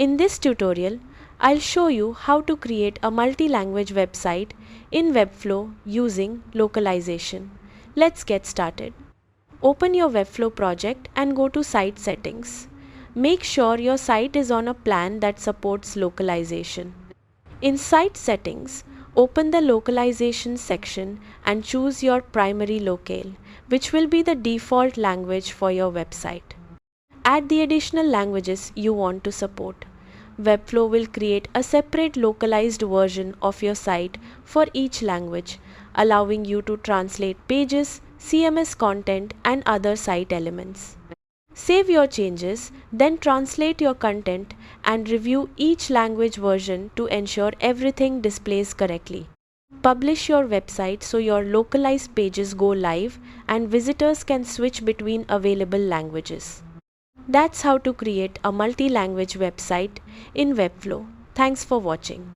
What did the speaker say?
In this tutorial, I'll show you how to create a multi-language website in Webflow using localization. Let's get started. Open your Webflow project and go to Site Settings. Make sure your site is on a plan that supports localization. In Site Settings, open the Localization section and choose your primary locale, which will be the default language for your website. Add the additional languages you want to support. Webflow will create a separate localized version of your site for each language, allowing you to translate pages, CMS content, and other site elements. Save your changes, then translate your content and review each language version to ensure everything displays correctly. Publish your website so your localized pages go live and visitors can switch between available languages. That's how to create a multi-language website in Webflow. Thanks for watching.